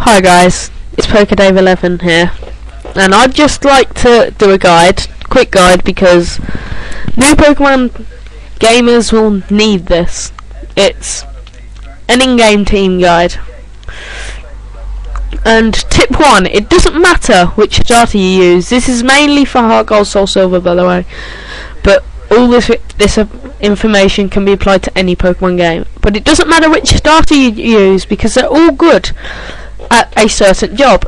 Hi guys, it's PokeDave11 here, and I'd just like to do a quick guide, because new Pokemon gamers will need this. It's an in-game team guide. And tip 1, it doesn't matter which starter you use. This is mainly for Heart Gold, Soul Silver, by the way, but all this information can be applied to any Pokemon game. But it doesn't matter which starter you use, because they're all good at a certain job.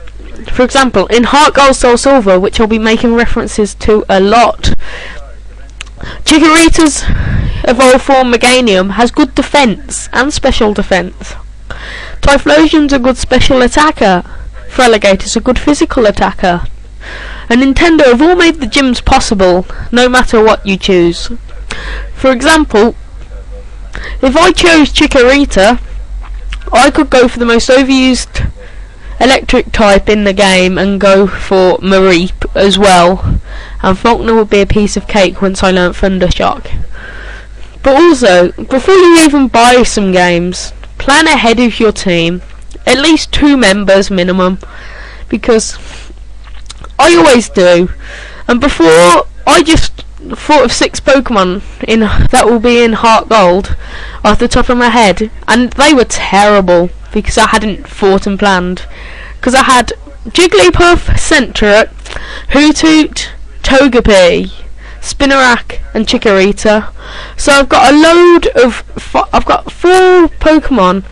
For example, in Heart Gold, Soul Silver, which I'll be making references to a lot, Chikorita's evolved form Meganium has good defense and special defense. Typhlosion's a good special attacker. Feraligator's a good physical attacker. And Nintendo have all made the gyms possible, no matter what you choose. For example, if I chose Chikorita, I could go for the most overused electric type in the game and go for Mareep as well, and Faulkner would be a piece of cake once I learnt Thunder Shock. But also, before you even buy some games, plan ahead of your team, at least 2 members minimum, because I always do. And before, I just thought of 6 Pokemon that will be in Heart Gold off the top of my head, and they were terrible because I hadn't thought and planned. Because I had Jigglypuff, Sentret, Hoothoot, Togepi, Spinarak and Chikorita. So I've got a load of I've got 4 Pokemon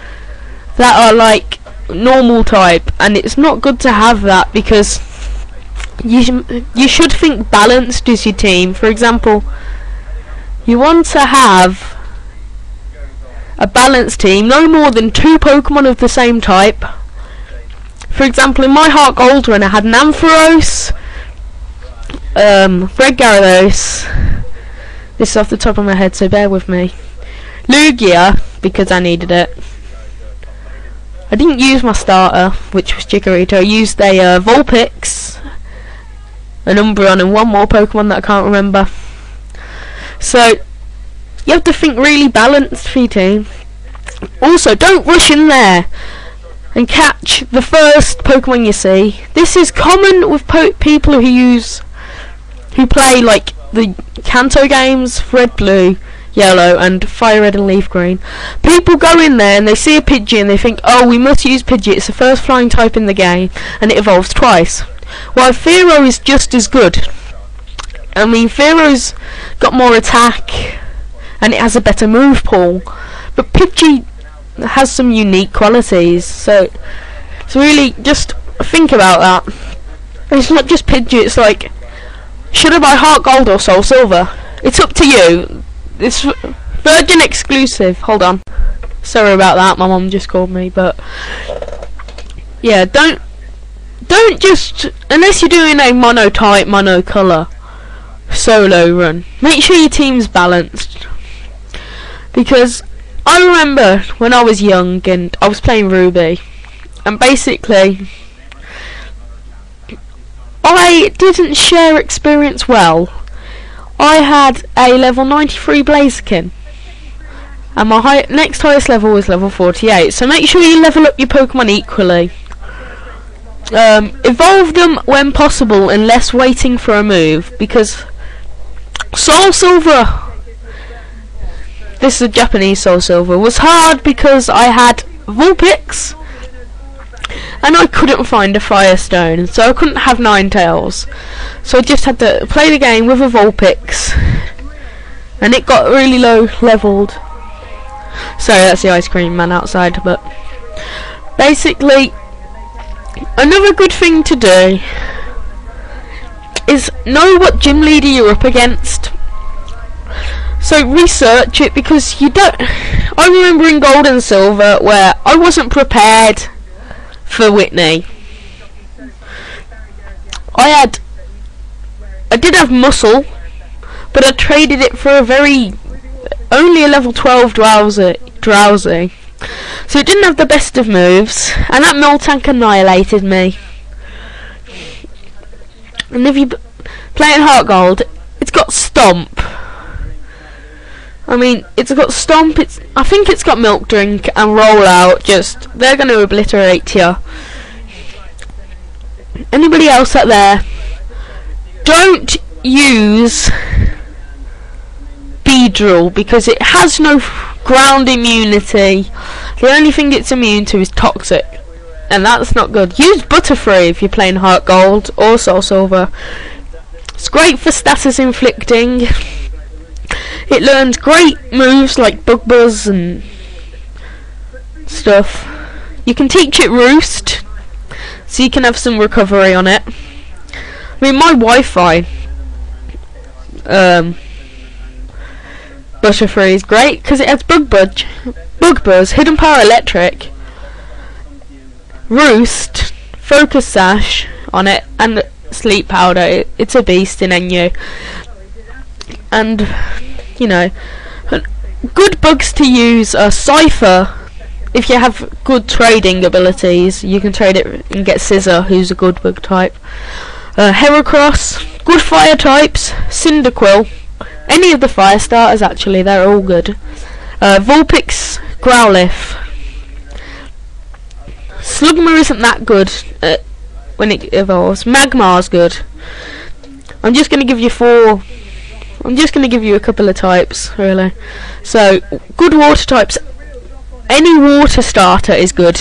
that are like normal type, and it's not good to have that, because you should think balanced as your team. For example, you want to have a balanced team, no more than 2 Pokemon of the same type. For example, in my Heart Gold run I had an Ampharos, Red Gyarados, this is off the top of my head so bear with me, Lugia, because I needed it. I didn't use my starter, which was Chikorita. I used a Vulpix, an Umbreon, and one more Pokemon that I can't remember. So you have to think really balanced for your team. Also, don't rush in there and catch the first Pokemon you see. This is common with people who play like the Kanto games, Red, Blue, Yellow, and Fire Red and Leaf Green. People go in there and they see a Pidgey and they think, oh, we must use Pidgey, it's the first flying type in the game, and it evolves twice. While Fearow is just as good. I mean, Fearow's got more attack and it has a better move pool, but Pidgey has some unique qualities, so really just think about that. It's not just Pidgey, it's like, should I buy Heart Gold or Soul Silver? It's up to you. It's Virgin exclusive. Hold on, sorry about that, my mum just called me. But yeah, don't just, unless you're doing a mono type, mono colour solo run, make sure your team's balanced. Because I remember when I was young and I was playing Ruby, and basically I didn't share experience well. I had a level 93 Blaziken, and my next highest level was level 48, so make sure you level up your Pokemon equally. Evolve them when possible, unless waiting for a move, because Soul Silver, this is a Japanese Soul Silver, was hard because I had Vulpix and I couldn't find a Firestone, so I couldn't have Ninetales, so I just had to play the game with a Vulpix, and it got really low leveled. Sorry, that's the ice cream man outside. But basically, another good thing to do is know what gym leader you're up against. So research it, because you don't. I remember in Gold and Silver where I wasn't prepared for Whitney. I did have Muscle, but I traded it for only a level 12 Drowsy. So it didn't have the best of moves, and that Miltank annihilated me. And if you play in Heart Gold, it's got Stomp. I mean, it's got Stomp, I think it's got Milk Drink and Roll Out, they're going to obliterate you. anybody else out there, don't use Beedrill because it has no ground immunity. The only thing it's immune to is toxic, and that's not good. Use Butterfree if you're playing Heart Gold or Soul Silver. It's great for status inflicting. It learns great moves like Bug Buzz and stuff. You can teach it Roost, so you can have some recovery on it. I mean, my Wi-Fi Butterfree is great because it has Bug Buzz, Hidden Power Electric, Roost, Focus Sash on it, and Sleep Powder. It's a beast in NU. And, you know, good bugs to use are Cypher. If you have good trading abilities, you can trade it and get Scissor, who's a good bug type. Heracross, good fire types, Cyndaquil, any of the fire starters actually, they're all good. Vulpix, Growlithe. Slugma isn't that good when it evolves. Magmar's good. I'm just going to give you a couple of types, really. So, good water types. Any water starter is good.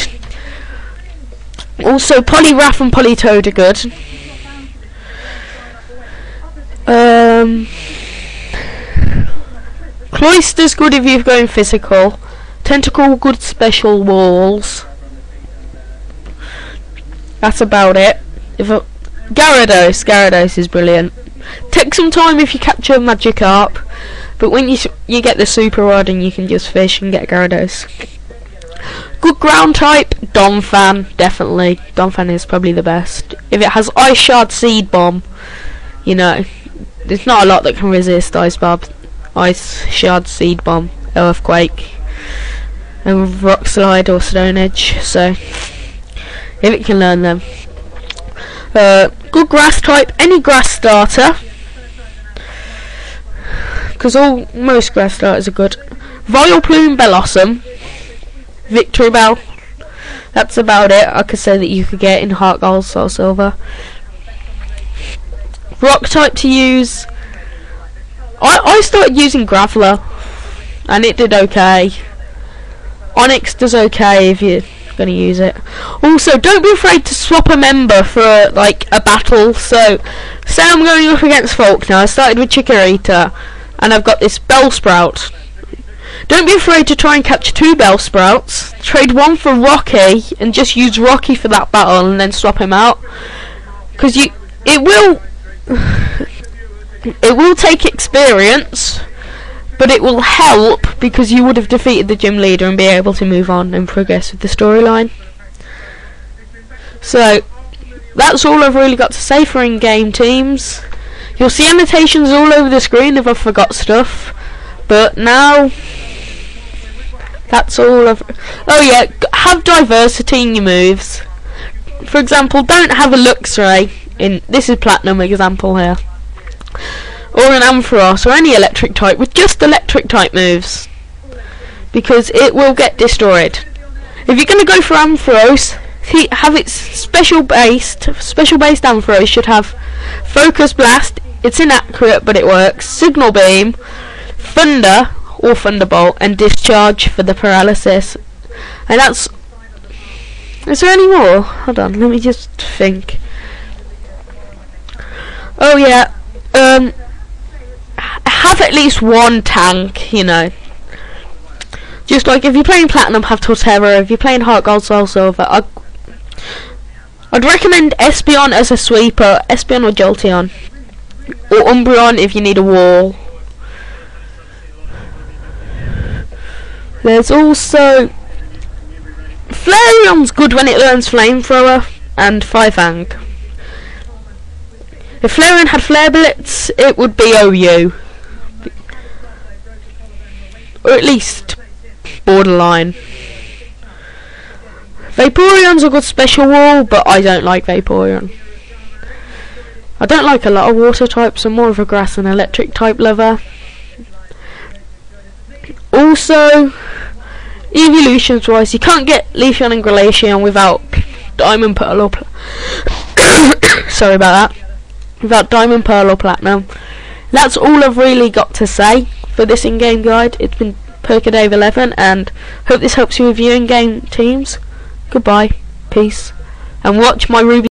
Also, Poliwrath and Politoed are good. Cloyster's good if you're going physical. Tentacle, good special walls. That's about it. Gyarados is brilliant. Take some time if you capture Magikarp, but when you get the super rod and you can just fish and get Gyarados. Good ground type, Donphan, definitely. Donphan is probably the best. If it has Ice Shard Seed Bomb, you know, there's not a lot that can resist Ice Shard Seed Bomb, Earthquake, and Rock Slide or Stone Edge. So, if it can learn them. Good grass type, any grass starter, because most grass starters are good. Vileplume, Bellossom, Victory Bell. That's about it. I could say that you could get in Heart Gold, Soul Silver. Rock type to use. I started using Graveler, and it did okay. Onyx does okay if you're going to use it. Also, don't be afraid to swap a member for like a battle. So, say I'm going up against Faulkner. I started with Chikorita, and I've got this Bellsprout. Don't be afraid to try and catch 2 Bellsprouts. Trade one for Rocky, and just use Rocky for that battle, and then swap him out. Because it will take experience, but it will help because you would have defeated the gym leader and be able to move on and progress with the storyline. So that's all I've really got to say for in-game teams. You'll see annotations all over the screen if I forgot stuff, but now that's all oh yeah, have diversity in your moves. For example, don't have a Luxray in, this is Platinum example here, or an Ampharos or any electric type with just electric type moves, because it will get destroyed. If you're going to go for Ampharos, have its special based Ampharos should have Focus Blast. It's inaccurate but it works. Signal Beam, Thunder or Thunderbolt, and Discharge for the paralysis. And that's. Is there any more? Hold on, let me just think. Oh yeah, have at least one tank, you know. Just like if you're playing Platinum, have Torterra. If you're playing Heart Gold, Soul Silver, I'd recommend Espeon as a sweeper, Espeon or Jolteon, or Umbreon if you need a wall. There's also Flareon's good when it learns Flamethrower and Fifang. If Flareon had Flare Blitz, it would be OU, or at least borderline. Vaporeon's a good special wall, but I don't like Vaporeon. I don't like a lot of water types. I'm more of a grass and electric type lover. Also, evolutions wise, you can't get Leafeon and Glaceon without Diamond Pearl or sorry about that, without diamond, pearl or platinum. That's all I've really got to say for this in-game guide. It's been Perkadave11, and hope this helps you with your in-game teams. Goodbye, peace, and watch my Ruby